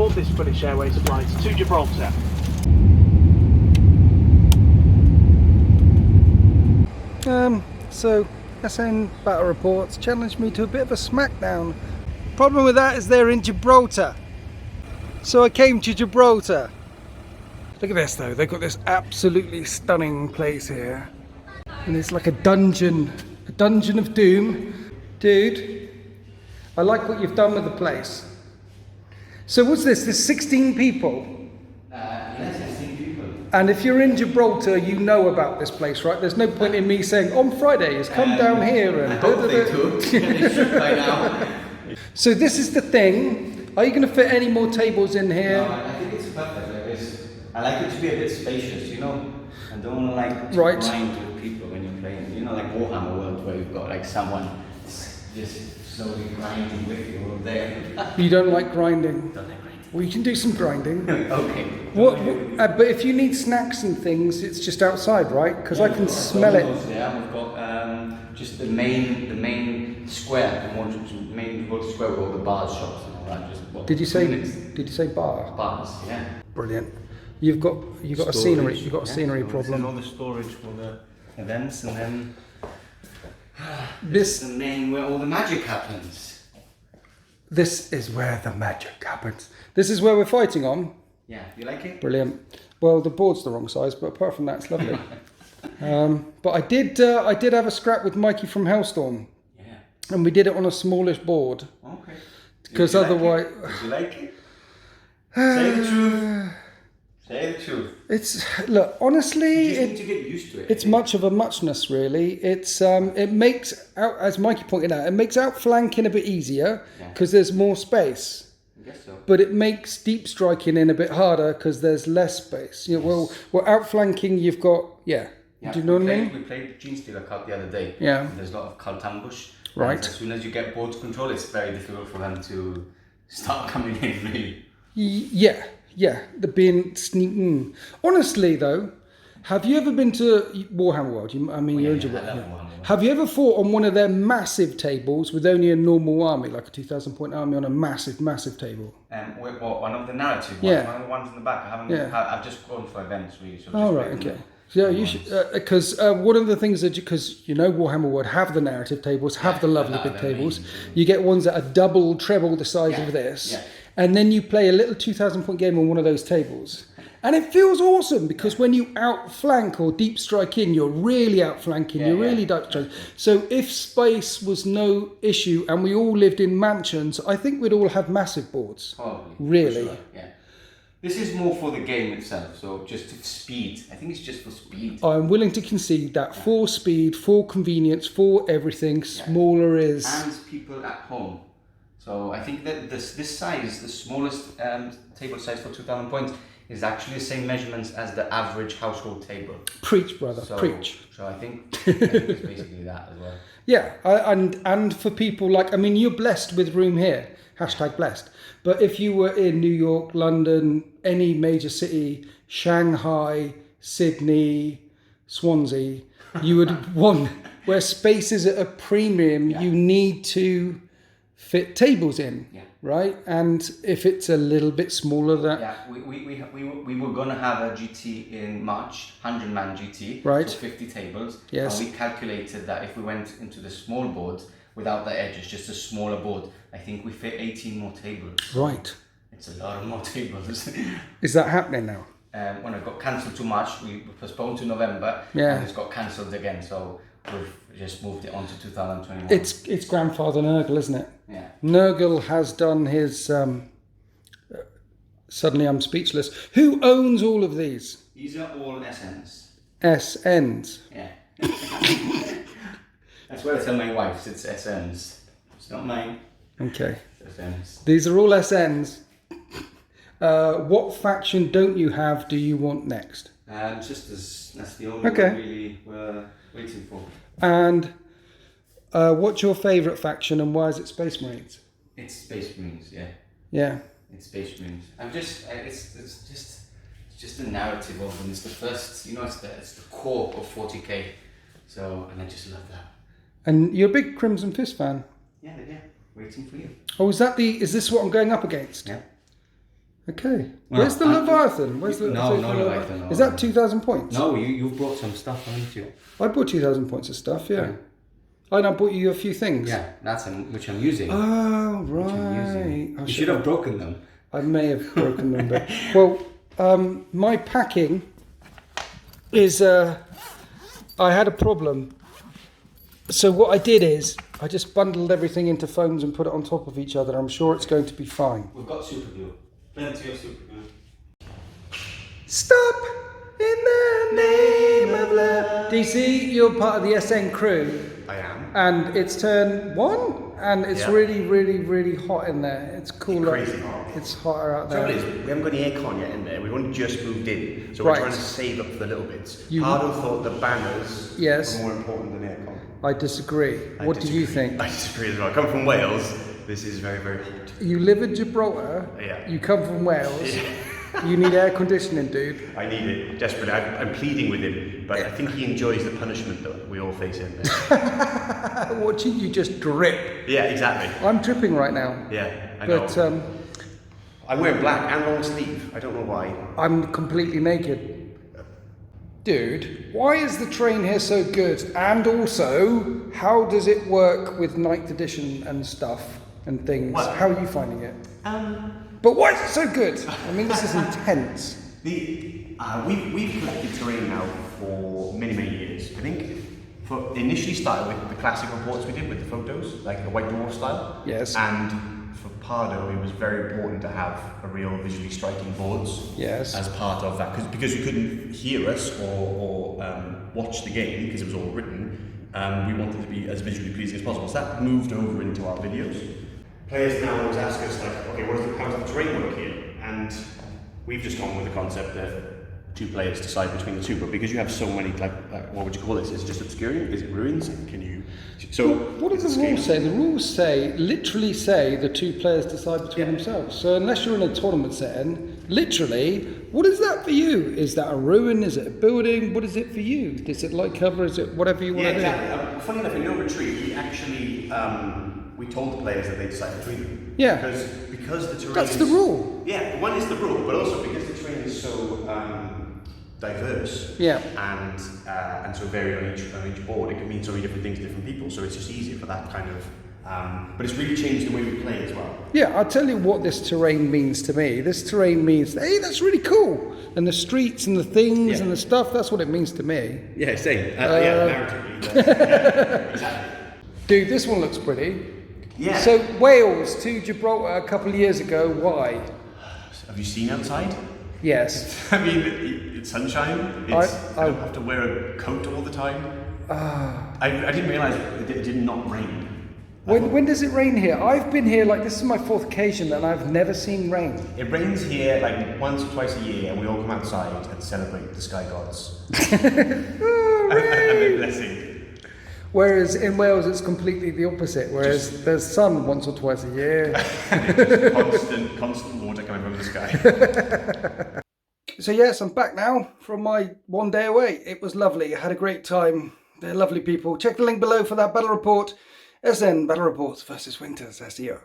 aboard this British Airways flight to Gibraltar. So SN Battle Reports challenged me to a bit of a smackdown. Problem with that is they're in Gibraltar. So I came to Gibraltar. Look at this though, they've got this absolutely stunning place here. And it's like a dungeon of doom. Dude, I like what you've done with the place. So what's this? There's 16 people. Yes, 16 people. And if you're in Gibraltar, you know about this place, right? There's no point in me saying, on Fridays, come down here and... I hope they do. They should by now. So this is the thing. Are you going to fit any more tables in here? No, I think it's perfect like this. I like it to be a bit spacious, you know? I don't like to grind with people when you're playing. You know, like Warhammer World, where you've got like someone just slowly grinding with you all day. You don't like grinding? Don't like grinding. Well, you can do some grinding. Okay. But if you need snacks and things, it's just outside, right? Because I can smell it. Yeah, we've got just the main square, the main square with all the bars, shops and all that. Just, Did you say bar? Bars, yeah. Brilliant. You've got a scenery problem. All the storage for the events, and then this is the main where all the magic happens. This is where the magic happens. This is where we're fighting on. Yeah, you like it? Brilliant. Well, the board's the wrong size, but apart from that, it's lovely. But I did have a scrap with Mikey from Hellstorm. Yeah. And we did it on a smallish board. Okay. Because otherwise... Did you like it? Say the truth. Say the truth. Look, honestly, you just need to get used to it. It's much of a muchness, really. It makes out, as Mikey pointed out, it makes outflanking a bit easier because there's more space. I guess so. But it makes deep striking in a bit harder because there's less space. You know, well, outflanking, you've got Do you know what I mean? We played Gene Stealer Cup the other day. Yeah. And there's a lot of cult ambush. Right. And as soon as you get board control, it's very difficult for them to start coming in, really. Yeah. The being sneaking. Honestly, though, have you ever been to Warhammer World? You're in Gibraltar. Have you ever fought on one of their massive tables with only a normal army, like a 2,000 point army on a massive table? One of the narrative ones? Yeah. One of the ones in the back. I've just gone for events, really. So oh, right, okay. Yeah, you should, because one of the things that, because Warhammer World have the narrative tables, have the lovely big tables. Amazing. You get ones that are double, treble the size of this. Yeah. And then you play a little 2,000 point game on one of those tables. And it feels awesome because when you outflank or deep strike in, you're really outflanking, you're really deep striking. So if space was no issue and we all lived in mansions, I think we'd all have massive boards. Probably. Really. Sure. Yeah. This is more for the game itself, so just speed. I think it's just for speed. I'm willing to concede that for speed, for convenience, for everything, smaller is... And people at home. So I think that this size, the smallest table size for 2,000 points, is actually the same measurements as the average household table. Preach, brother, preach. So I think it's basically that as well. Yeah, and for people like, you're blessed with room here, #blessed. But if you were in New York, London, any major city, Shanghai, Sydney, Swansea, you would want, where space is at a premium, you need to fit tables in, right? And if it's a little bit smaller, we were gonna have a GT in March, 100-man GT, right? So 50 tables. Yes. And we calculated that if we went into the small board without the edges, just a smaller board, I think we fit 18 more tables. Right. It's a lot of more tables. Is that happening now? When it got cancelled too much, we postponed to November, and it's got cancelled again. So we've just moved it on to 2021. It's grandfather Nurgle, isn't it? Yeah. Nurgle has done his... suddenly I'm speechless. Who owns all of these? These are all SNs. SNs? Yeah. That's what I tell my wife, it's SNs. It's not mine. Okay. It's SNs. These are all SNs. What faction don't you have, do you want next? That's the only one really we're waiting for. And what's your favourite faction and why is it Space Marines? It's Space Marines, yeah. Yeah. It's Space Marines. It's just the narrative of them. It's the first, it's the core of 40k. So, and I just love that. And you're a big Crimson Fist fan? Yeah, waiting for you. Oh, is this what I'm going up against? Yeah. Okay. Well, Where's the Leviathan? Where's the no Leviathan. Is that 2,000 points? No, you've brought some stuff, haven't you? I bought 2,000 points of stuff, yeah. I bought you a few things. Yeah, that's which I'm using. Oh, right. You should have broken them. I may have broken them, but... Well, my packing is... I had a problem. So what I did is, I just bundled everything into foams and put it on top of each other. I'm sure it's going to be fine. We've got super glue. Plenty of super glue. Stop in the name of love. DC, you're part of the SN crew. I am. And it's turn 1, and it's really, really, really hot in there. It's cooler. It's crazy hot. It's hotter out there. The trouble is, we haven't got any aircon yet in there. We've only just moved in, so we're trying to save up for the little bits. Pardo thought the banners were more important than aircon. I disagree. What do you think? I disagree as well. I come from Wales. This is very, very hot. You live in Gibraltar. Yeah. You come from Wales. You need air conditioning, dude. I need it desperately. I'm pleading with him, but I think he enjoys the punishment that we all face in there. Watching you just drip. Yeah, exactly. I'm dripping right now. Yeah, I know. But I'm wearing black and long sleeve. I don't know why. I'm completely naked. Dude, why is the train here so good? And also, how does it work with 9th edition and stuff and things? Well, how are you finding it? But why is it so good? I mean, this is intense. We've collected terrain now for many, many years. I think initially started with the classic reports we did with the photos, like the White Dwarf style. Yes. And for Pardo, it was very important to have a real visually striking boards. Yes. As part of that, because you couldn't hear us or watch the game because it was all written. We wanted to be as visually pleasing as possible. So that moved over into our videos. Players now always ask us, like, okay, how does the terrain work here? And we've just gone with the concept that 2 players decide between the 2, but because you have so many, like what would you call this? Is it just obscuring? Is it ruins? Can you... So what do the rules say? The rules literally say the 2 players decide between themselves. So unless you're in a tournament setting, literally, what is that for you? Is that a ruin? Is it a building? What is it for you? Is it light cover? Is it whatever you want to do? Yeah, exactly. Funny enough, in your retreat, we actually... we told the players that they decide between them. Yeah. Because the terrain That's the rule. Yeah, one is the rule, but also because the terrain is so diverse and so varied on each board, it can mean so many different things to different people, so it's just easier for that kind of... but it's really changed the way we play as well. Yeah, I'll tell you what this terrain means to me. This terrain means, hey, that's really cool. And the streets and the things and the stuff, that's what it means to me. Yeah, same. Narratively. Exactly. Dude, this one looks pretty. Yeah. So Wales to Gibraltar a couple of years ago, why? Have you seen outside? Yes. I mean, it's sunshine. I don't have to wear a coat all the time. I didn't realise it did not rain. When does it rain here? I've been here, this is my 4th occasion and I've never seen rain. It rains here once or twice a year and we all come outside and celebrate the sky gods. Oh, and their blessing. Whereas in Wales it's completely the opposite, whereas there's sun once or twice a year. constant water coming from the sky. So yes, I'm back now from my 1 day away. It was lovely, I had a great time. They're lovely people. Check the link below for that battle report. SN Battle Reports versus Winters SEO.